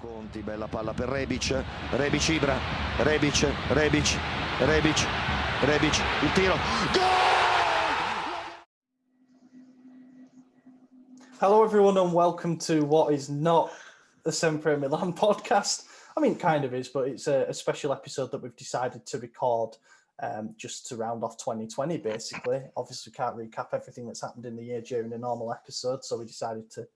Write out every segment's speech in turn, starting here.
Conti, bella palla per Rebic, Rebic Ibra, Rebic, il tiro, Hello everyone and welcome to what is not the SempreMilan podcast. I mean, kind of is, but it's a special episode that we've decided to record just to round off 2020, basically. Obviously, we can't recap everything that's happened in the year during a normal episode, so we decided to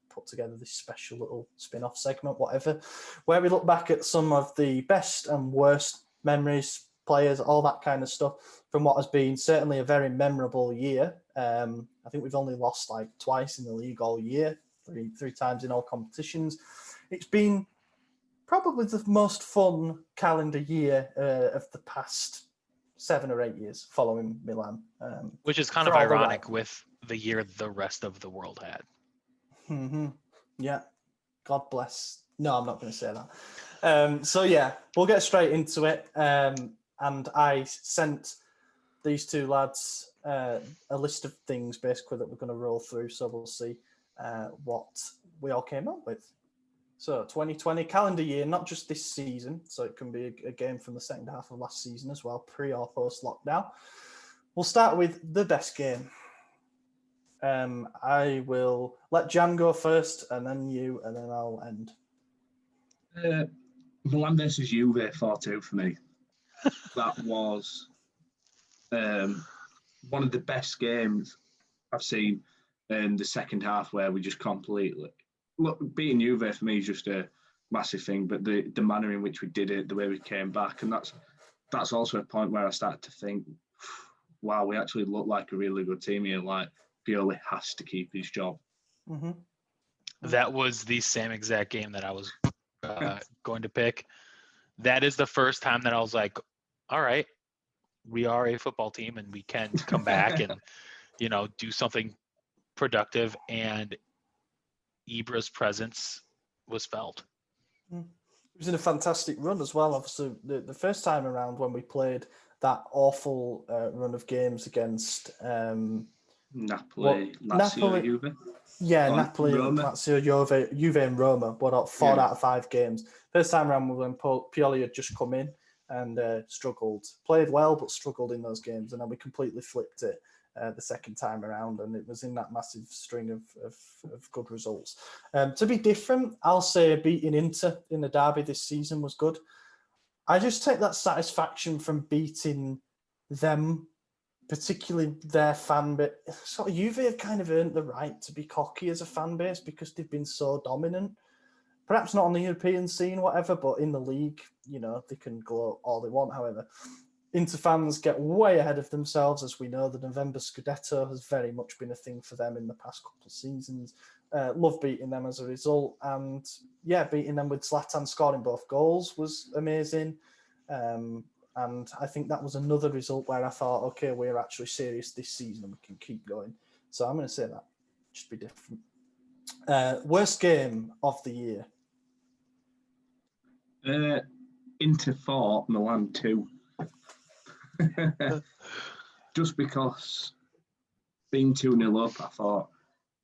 put together this special little spin-off segment, whatever, where we look back at some of the best and worst memories, players, all that kind of stuff from what has been certainly a very memorable year. I think we've only lost like twice in the league all year, three times in all competitions. It's been probably the most fun calendar year of the past 7 or 8 years following Milan. Which is kind of ironic with the year the rest of the world had. Mm-hmm. Yeah. God bless. No, I'm not going to say that. So yeah, we'll get straight into it. And I sent these two lads a list of things basically that we're going to roll through. So we'll see what we all came up with. So 2020 calendar year, not just this season. So it can be a game from the second half of last season as well, pre or post lockdown. We'll start with the best game. I will let Jan go first, and then you, and then I'll end. Milan versus Juve 4-2 for me. That was one of the best games I've seen in the second half, where we just completely beating Juve for me is just a massive thing. But the manner in which we did it, the way we came back, and that's also a point where I started to think, wow, we actually look like a really good team here. Like, Pioli has to keep his job. Mm-hmm. That was the same exact game that I was going to pick. That is the first time that I was like, all right, we are a football team and we can come back and, do something productive. And Ibra's presence was felt. He was in a fantastic run as well. Obviously, the first time around when we played that awful run of games against Napoli, Lazio, Juve. Yeah, Napoli, Lazio, Juve and Roma. Four out of 5 games. First time around when Pioli had just come in and struggled. Played well, but struggled in those games. And then we completely flipped it the second time around. And it was in that massive string of good results. To be different, I'll say beating Inter in the derby this season was good. I just take that satisfaction from beating them, particularly their fan base. Sort of Juve have kind of earned the right to be cocky as a fan base because they've been so dominant. Perhaps not on the European scene, whatever, but in the league, they can gloat all they want. However, Inter fans get way ahead of themselves. As we know, the November Scudetto has very much been a thing for them in the past couple of seasons. Love beating them as a result. And yeah, beating them with Zlatan scoring both goals was amazing. And I think that was another result where I thought, okay, we're actually serious this season and we can keep going. So I'm going to say that. Just be different. Worst game of the year? Inter 4, Milan 2. Just because being 2-0 up, I thought,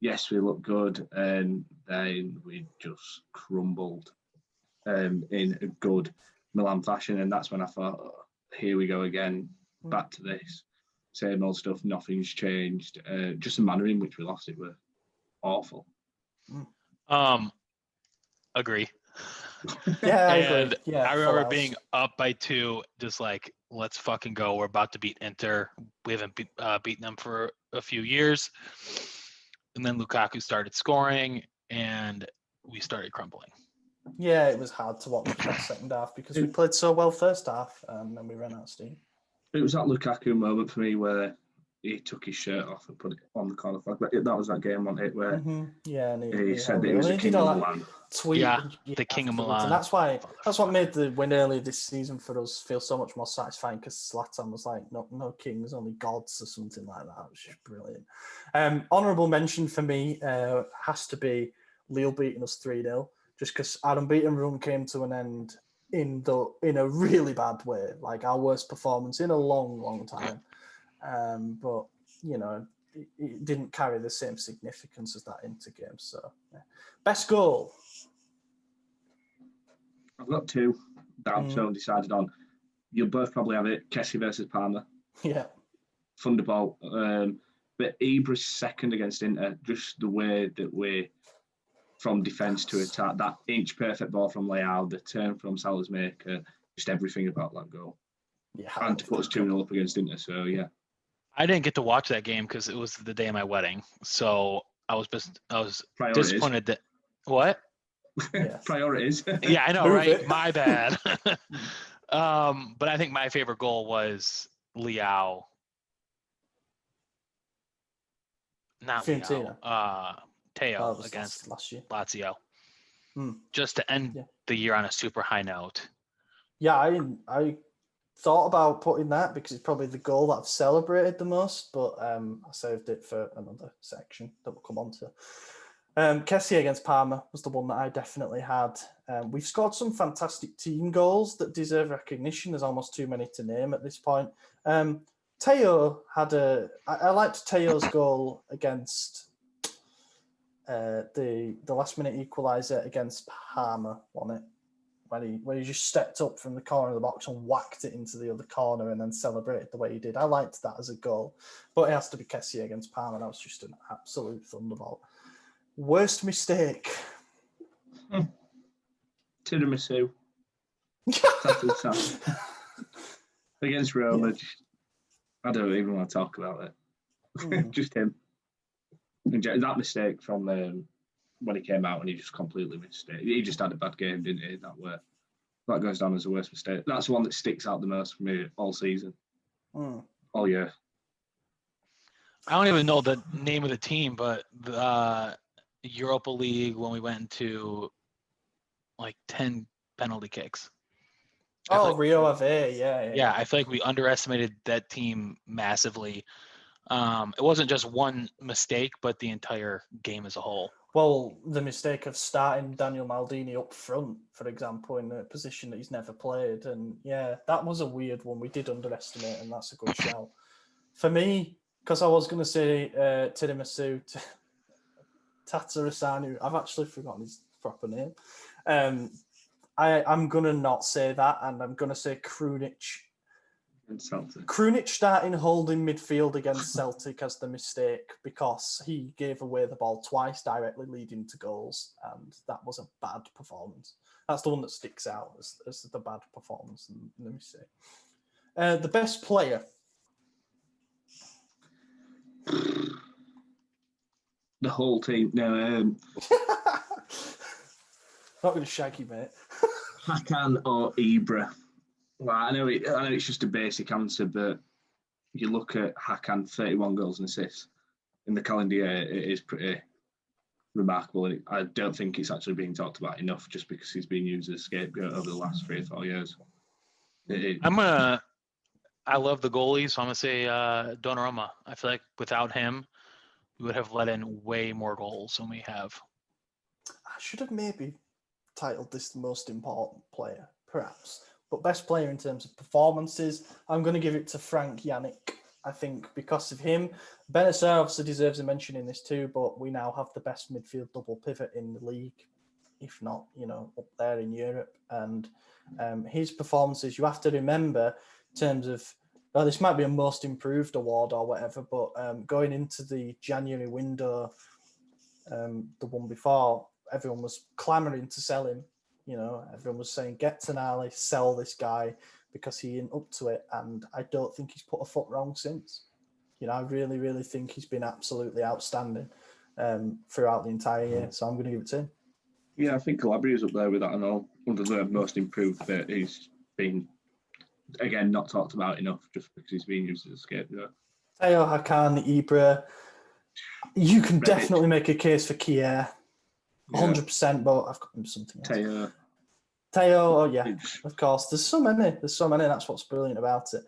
yes, we look good. And then we just crumbled in a good Milan fashion. And that's when I thought, oh, here we go again, back to this. Same old stuff, nothing's changed. Just the manner in which we lost it were awful. Agree. Yeah, I agree. Yeah, I remember being up by 2, just like, let's fucking go. We're about to beat Inter. We haven't beaten them for a few years. And then Lukaku started scoring, and we started crumbling. Yeah, it was hard to watch that second half because we played so well first half, and then we ran out of steam. It was that Lukaku moment for me where he took his shirt off and put it on the corner flag. That was that game, wasn't it? Where he said that he was the king of Milan. Tweet, the king of Milan. And that's what made the win earlier this season for us feel so much more satisfying, because Zlatan was like, no kings, only gods, or something like that. It was just brilliant. Honourable mention for me has to be Lille beating us 3-0, just because our unbeaten run came to an end in a really bad way, like our worst performance in a long time. But it didn't carry the same significance as that Inter game. So, yeah. Best goal. I've got two that I'm so undecided on. You'll both probably have it. Kessie versus Palmer. Yeah. Thunderbolt. But Ibra's second against Inter, just the way that we're from defence to attack, that inch perfect ball from Leao, the turn from Salazmaker, just everything about that goal. Yeah. And to put us 2-0 up against Inter, so yeah. I didn't get to watch that game because it was the day of my wedding. So I was Priorities. disappointed that what? Yes. Priorities. Yeah, I know, Move right? it. My bad. But I think my favorite goal was Leao. Not Fiorentina. Leao. Teo was against last year. Lazio. Hmm. Just to end the year on a super high note. Yeah, I thought about putting that because it's probably the goal that I've celebrated the most, but I saved it for another section that we'll come on to. Kessie against Parma was the one that I definitely had. We've scored some fantastic team goals that deserve recognition. There's almost too many to name at this point. Teo had I liked Teo's goal against the last minute equaliser against Parma, wasn't it? Where he just stepped up from the corner of the box and whacked it into the other corner and then celebrated the way he did. I liked that as a goal. But it has to be Kessie against Parma. That was just an absolute thunderbolt. Worst mistake? Tiramisu. Against Roma. Yeah. I don't even want to talk about it. Just him. And that mistake from when he came out and he just completely missed it. He just had a bad game, didn't he? That goes down as the worst mistake. That's the one that sticks out the most for me all season. All year. I don't even know the name of the team, but the Europa League when we went into like 10 penalty kicks. Rio Ave, yeah. Yeah, I feel like we underestimated that team massively. It wasn't just one mistake, but the entire game as a whole. Well, the mistake of starting Daniel Maldini up front, for example, in a position that he's never played. And yeah, that was a weird one. We did underestimate, and that's a good shout. For me, because I was going to say Tiramisu, Tatarasanu, I've actually forgotten his proper name. I'm going to not say that, and I'm going to say Krunic. Krunic starting holding midfield against Celtic as the mistake because he gave away the ball twice directly leading to goals, and that was a bad performance. That's the one that sticks out as the bad performance and the mistake. The best player. The whole team. No, not going to shag you, mate. Hakan or Ibra. Well, I know it's just a basic answer, but you look at Hakan, 31 goals and assists in the calendar year, it is pretty remarkable. And I don't think it's actually being talked about enough just because he's been used as a scapegoat over the last 3 or 4 years. I love the goalie, so I'm going to say Donnarumma. I feel like without him, we would have let in way more goals than we have. I should have maybe titled this the most important player, perhaps. But best player in terms of performances, I'm going to give it to Frank Yannick. I think because of him, Benacer obviously deserves a mention in this too, but we now have the best midfield double pivot in the league, if not, up there in Europe. And his performances, you have to remember in terms of, this might be a most improved award or whatever, but going into the January window, the one before, everyone was clamouring to sell him. Everyone was saying, get Tonali, sell this guy because he ain't up to it. And I don't think he's put a foot wrong since. I really, really think he's been absolutely outstanding throughout the entire year. So I'm going to give it to him. Yeah, I think Calabria's up there with that and all. Under the most improved bit, he's been, again, not talked about enough just because he's been used as a scapegoat. Teo, Hakan, Ibra. You can definitely make a case for Kier. 100%, but I've got something else. Teo, yeah, of course. There's so many. That's what's brilliant about it.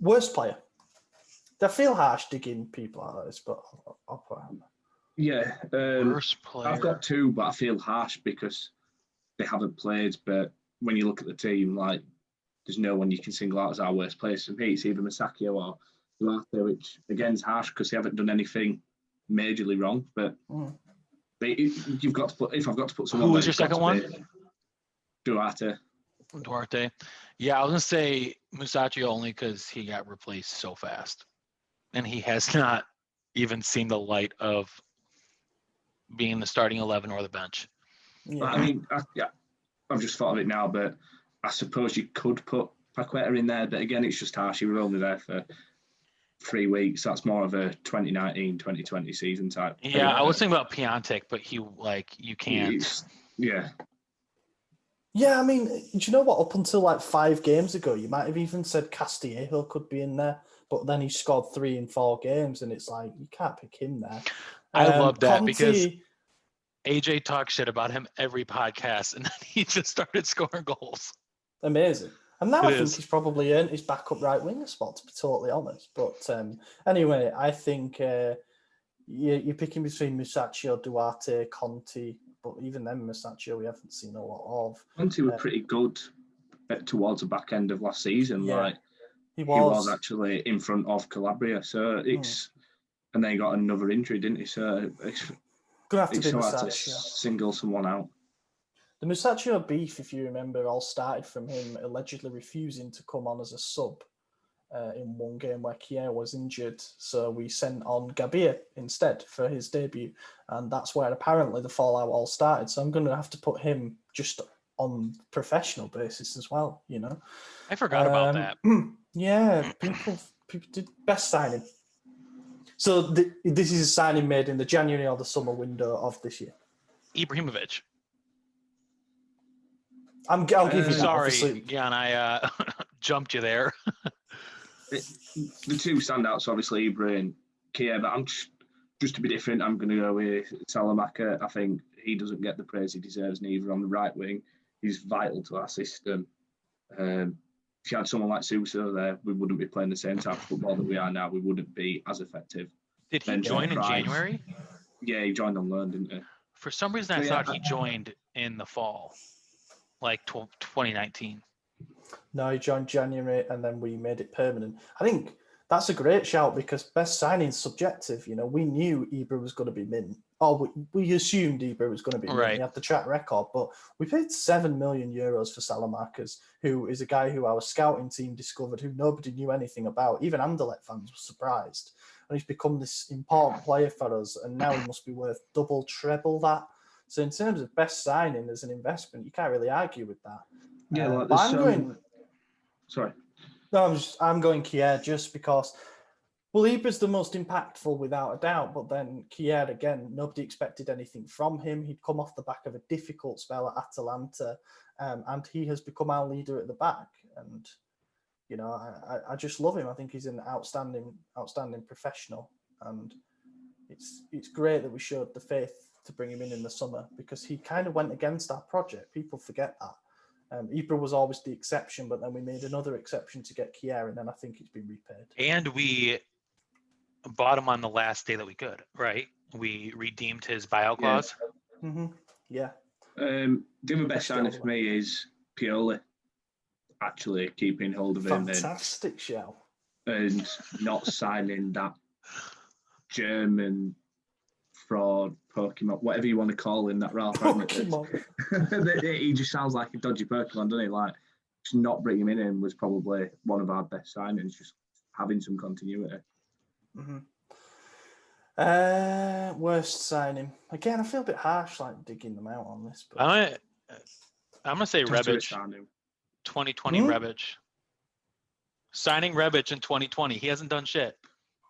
Worst player. I feel harsh digging people out of this, but I'll put it. Yeah. Worst player. I've got 2, but I feel harsh because they haven't played. But when you look at the team, there's no one you can single out as our worst player. For me, it's either Masakio or Duarte, which again is harsh because they haven't done anything majorly wrong, but But you've got to put. If I've got to put someone, Who was your second one? Duarte. Yeah, I was gonna say Musacchio only because he got replaced so fast, and he has not even seen the light of being in the starting 11 or the bench. Yeah. I mean, I've just thought of it now, but I suppose you could put Paqueta in there, but again, it's just harsh. He was only there for 3 weeks. That's more of a 2019-2020 season type. Yeah, I was thinking about Piontek, but you can't. Yeah. Yeah, I mean, do you know what? Up until like 5 games ago, you might have even said Castillejo could be in there, but then he scored 3 in 4 games, and it's like, you can't pick him there. I love that Conte, because AJ talks shit about him every podcast, and then he just started scoring goals. Amazing. And now I think he's probably earned his backup right winger spot, to be totally honest. But anyway, I think you're picking between Musacchio, Duarte, Conte, but even then, Musacchio, we haven't seen a lot of. Conte were pretty good towards the back end of last season. Yeah, like he was actually in front of Calabria. So it's and then he got another injury, didn't he? So it's gonna have to be so hard to Musacchio. single someone out. The Musacchio beef, if you remember, all started from him allegedly refusing to come on as a sub in one game where Kier was injured. So we sent on Gabir instead for his debut. And that's where apparently the fallout all started. So I'm going to have to put him just on professional basis as well, you know. I forgot about that. Yeah, people did best signing. So this is a signing made in the January or the summer window of this year. Ibrahimovic. I'll give you that. Sorry, obviously. Gian, I jumped you there. The two standouts, obviously, Ibra and Kier, but I'm just to be different, I'm going to go with Salamanca. I think he doesn't get the praise he deserves, neither on the right wing. He's vital to our system. If you had someone like Suso there, we wouldn't be playing the same type of football that we are now. We wouldn't be as effective. Did he join in January? Yeah, he joined on loan, didn't he? For some reason, I thought he joined in the fall, like 2019. No, he joined January, and then we made it permanent. I think that's a great shout because best signing is subjective. You know, we knew Ibra was going to be mint. Oh, we assumed Ibra was going to be mint. Right. He had the track record, but we paid €7 million for Salamanca's, who is a guy who our scouting team discovered, who nobody knew anything about. Even Anderlecht fans were surprised. And he's become this important player for us, and now he must be worth double, treble that. So in terms of best signing as an investment, you can't really argue with that. Yeah, Sorry. No, I'm going Kier just because, well, Ibra's the most impactful without a doubt, but then Kier, again, nobody expected anything from him. He'd come off the back of a difficult spell at Atalanta, and he has become our leader at the back. And, you know, I just love him. I think he's an outstanding professional. And it's great that we showed the faith to bring him in the summer because he kind of went against our project. People forget that. Ibra was always the exception, but then we made another exception to get Kier, and then I think it's been repaid. And we bought him on the last day that we could, right? We redeemed his buyout clause. Yeah. Mm-hmm. Yeah. The other best signing for me is Pioli, actually keeping hold of him. Fantastic show. And not signing that German fraud Pokemon, whatever you want to call him, that Ralph Pokemon. He just sounds like a dodgy Pokemon, doesn't he? Like, just not bringing him in was probably one of our best signings, just having some continuity. Mm-hmm. Worst signing. Again, I feel a bit harsh, like digging them out on this. But I'm gonna say Rebic. 2020 Rebic. Signing Rebic in 2020. He hasn't done shit.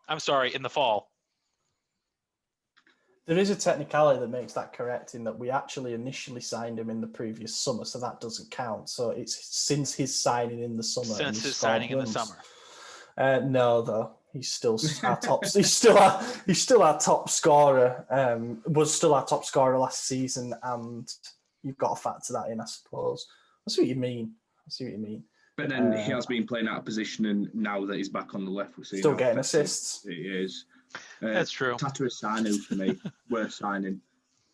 I'm sorry, in the fall. There is a technicality that makes that correct in that we actually initially signed him in the previous summer, so that doesn't count. So it's since his signing in the summer. Since his signing in the summer. No, though he's still our top. he's still our top scorer. Was still our top scorer last season, and you've got to factor that in, I suppose. I see what you mean. But then he has been playing out of position, and now that he's back on the left, we're seeing still getting assists. He is. That's true. Tatu Asanu for me, worst signing.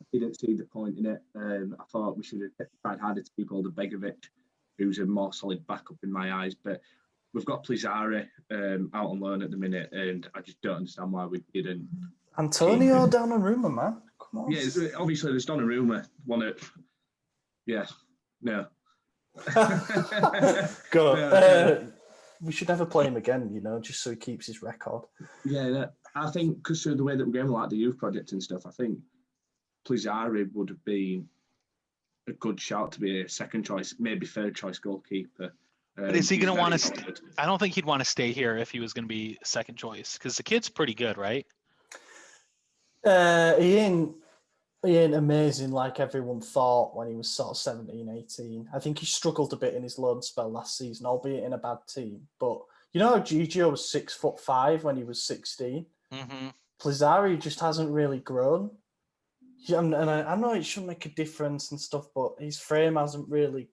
I didn't see the point in it. I thought we should have tried harder to keep hold of Begovic, who's a more solid backup in my eyes. But we've got Plizari out on loan at the minute, and I just don't understand why we didn't. Antonio down on rumour, man. Yeah, obviously there's not a rumour. Yeah, no. Go. No. We should never play him again, just so he keeps his record. Yeah, I think because of the way that we're going, like the youth project and stuff, I think Plizzari would have been a good shout to be a second choice, maybe third choice goalkeeper. But is he going to want to? I don't think he'd want to stay here if he was going to be second choice because the kid's pretty good, right? He ain't amazing like everyone thought when he was sort of 17, 18. I think he struggled a bit in his loan spell last season, albeit in a bad team. But you know how Gigio was 6'5" when he was 16? Mm-hmm. Plizzari just hasn't really grown. And I know it should make a difference and stuff, but his frame hasn't really,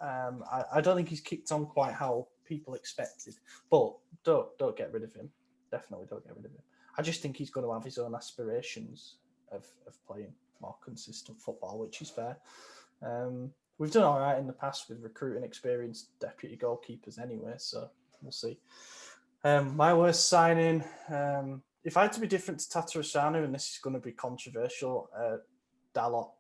I don't think he's kicked on quite how people expected. But don't get rid of him. Definitely don't get rid of him. I just think he's going to have his own aspirations of playing more consistent football, which is fair. We've done all right in the past with recruiting experienced deputy goalkeepers anyway, so we'll see. My worst signing, if I had to be different to Tatarusanu, and this is going to be controversial, Dalot.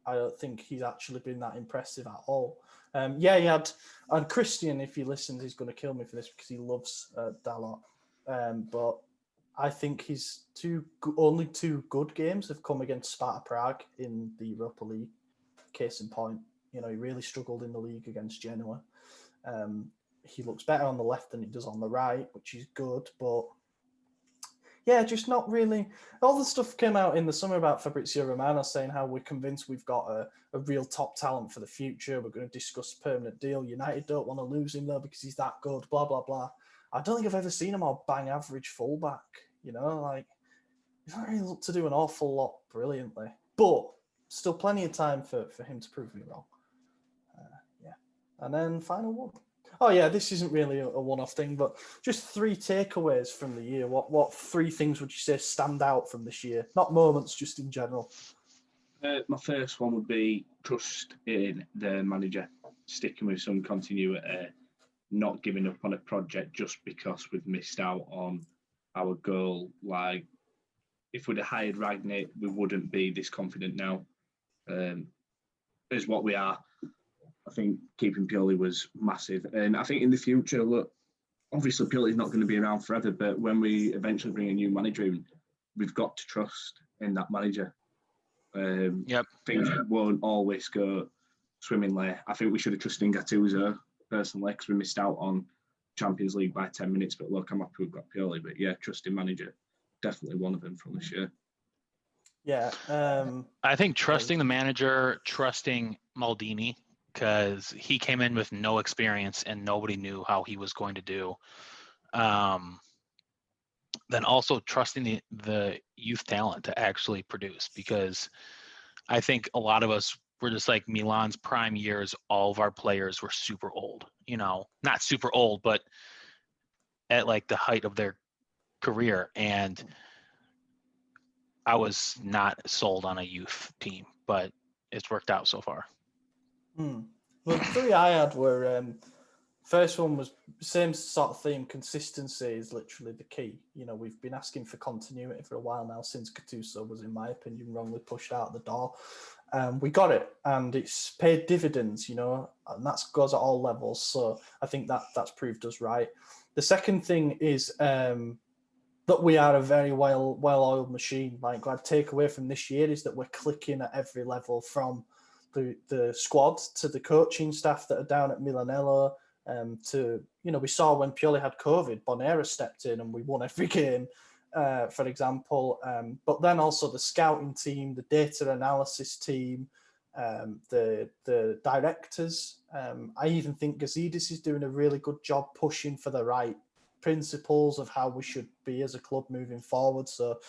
I don't think he's actually been that impressive at all. He had, and Christian, if he listens, he's going to kill me for this because he loves Dalot. But I think his only two good games have come against Sparta Prague in the Europa League. Case in point, he really struggled in the league against Genoa. He looks better on the left than he does on the right, which is good, but yeah, just not really. All the stuff came out in the summer about Fabrizio Romano saying how we're convinced we've got a real top talent for the future. We're going to discuss permanent deal. United don't want to lose him though because he's that good, blah, blah, blah. I don't think I've ever seen him more bang average fullback, he's not really looked to do an awful lot brilliantly, but still plenty of time for him to prove me wrong. And then final one. Oh yeah, this isn't really a one-off thing, but just 3 takeaways from the year. What 3 things would you say stand out from this year? Not moments, just in general. My first one would be trust in the manager, sticking with some continuity, not giving up on a project just because we've missed out on our goal. Like, if we'd have hired Ragnick, we wouldn't be this confident now, as what we are. I think keeping Pioli was massive. And I think in the future, look, obviously Pioli's not going to be around forever, but when we eventually bring a new manager in, we've got to trust in that manager. Things won't always go swimmingly. I think we should have trusted in Gattuso, personally, because we missed out on Champions League by 10 minutes. But look, I'm happy we've got Pioli. But yeah, trusting manager, definitely one of them from this year. Yeah. I think trusting the manager, trusting Maldini, because he came in with no experience and nobody knew how he was going to do. Then also trusting the youth talent to actually produce, because I think a lot of us were just like Milan's prime years. All of our players were super old, not super old, but at like the height of their career. And I was not sold on a youth team, but it's worked out so far. Well, the 3 I had were, first one was same sort of theme. Consistency is literally the key. We've been asking for continuity for a while now since Gattuso was, in my opinion, wrongly pushed out the door. We got it, and it's paid dividends, and that goes at all levels. So I think that's proved us right. The second thing is that we are a very well-oiled machine. Like, what I'd take away from this year is that we're clicking at every level, from the squad to the coaching staff that are down at Milanello, to, we saw when Pioli had COVID, Bonera stepped in and we won every game, for example. But then also the scouting team, the data analysis team, the directors. I even think Gazidis is doing a really good job pushing for the right principles of how we should be as a club moving forward. So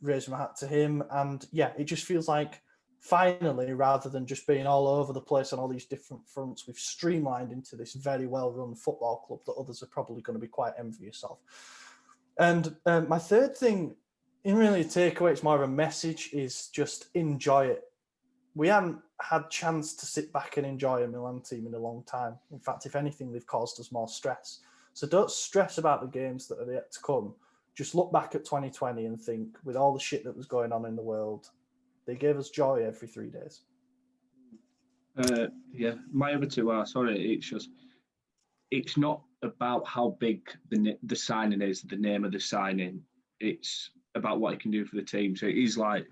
raise my hat to him. And yeah, it just feels like finally, rather than just being all over the place on all these different fronts, we've streamlined into this very well-run football club that others are probably going to be quite envious of. And my third thing, in really a takeaway, it's more of a message, is just enjoy it. We haven't had chance to sit back and enjoy a Milan team in a long time. In fact, if anything, they've caused us more stress. So don't stress about the games that are yet to come. just look back at 2020 and think, with all the shit that was going on in the world, they gave us joy every 3 days. Yeah, my other two are, sorry, it's not about how big the signing is, the name of the signing. It's about what he can do for the team. So it is like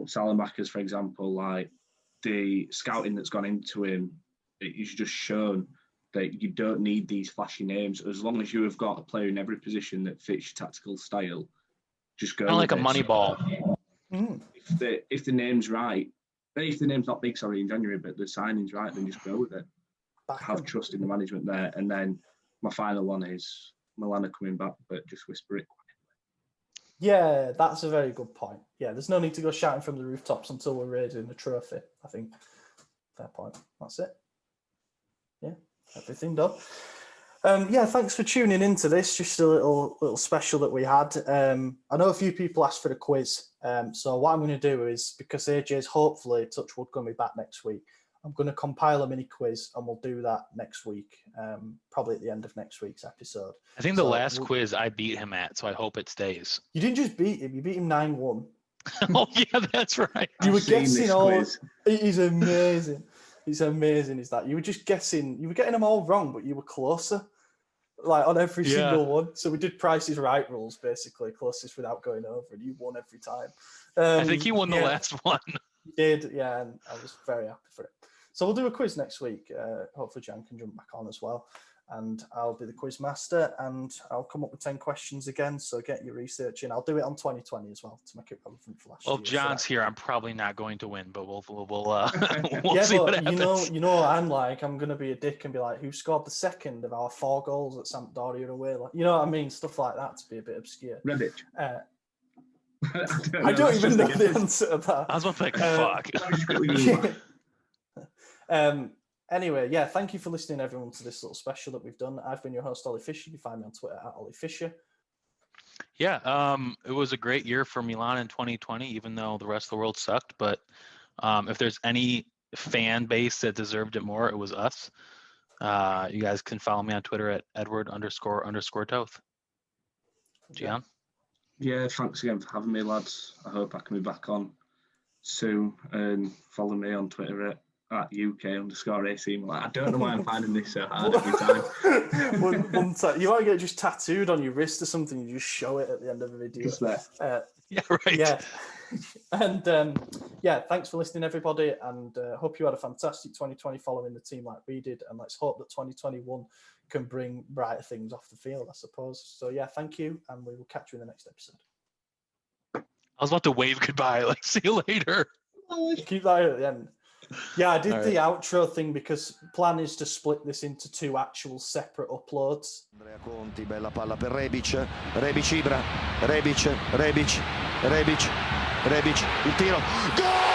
Salamakers, for example, like the scouting that's gone into him, it's just shown that you don't need these flashy names. As long as you have got a player in every position that fits your tactical style, just go. Kind of like a it. money ball. If the name's right, if the name's not big, sorry, in January, but the signing's right, then just go with it. Have trust in the management there. And then my final one is Milana coming back, but just whisper it. Yeah, that's a very good point. Yeah, there's no need to go shouting from the rooftops until we're raising the trophy, I think. Fair point. That's it. Yeah, everything done. Yeah, thanks for tuning into this. Just a little special that we had. I know a few people asked for the quiz. So what I'm going to do is, because AJ's hopefully, touch wood, going to be back next week, I'm going to compile a mini quiz and we'll do that next week, probably at the end of next week's episode. I think the last quiz I beat him at, so I hope it stays. You didn't just beat him, you beat him 9-1. Oh, yeah, that's right. You were guessing all. He's amazing. It's amazing, is that? You were just guessing, you were getting them all wrong, but you were closer, like on every single one. So we did Price is Right rules, basically, closest without going over, and you won every time. I think he won the last one. You did, yeah, and I was very happy for it. So we'll do a quiz next week. Hopefully Jan can jump back on as well. And I'll be the quiz master and I'll come up with 10 questions again. So get your research in. I'll do it on 2020 as well to make it relevant for last year. Well, John's here. I'm probably not going to win, but we'll yeah, see what happens. You know what I'm like? I'm going to be a dick and be like, who scored the second of our 4 goals at Sampdoria away? Like, you know what I mean? Stuff like that to be a bit obscure. Rebic. I don't even know the answer to that. I was about to think, fuck. Anyway, yeah, thank you for listening, everyone, to this little special that we've done. I've been your host, Ollie Fisher. You can find me on Twitter at Ollie Fisher. Yeah, it was a great year for Milan in 2020, even though the rest of the world sucked. But if there's any fan base that deserved it more, it was us. You guys can follow me on Twitter at Edward__Toth. Gian? Yeah, thanks again for having me, lads. I hope I can be back on soon. And follow me on Twitter at UK_AC Milan. I don't know why I'm finding this so hard every time. one time. You want to get just tattooed on your wrist or something, you just show it at the end of the video. Just there. Yeah, right. Yeah. And yeah, thanks for listening, everybody. And hope you had a fantastic 2020 following the team like we did. And let's hope that 2021 can bring brighter things off the field, I suppose. So yeah, thank you. And we will catch you in the next episode. I was about to wave goodbye. Like, see you later. Keep that at the end. Yeah, I did the outro thing because plan is to split this into 2 actual separate uploads. Andrea Conti, bella palla per Rebic, Ibra, Rebic, il tiro, gol!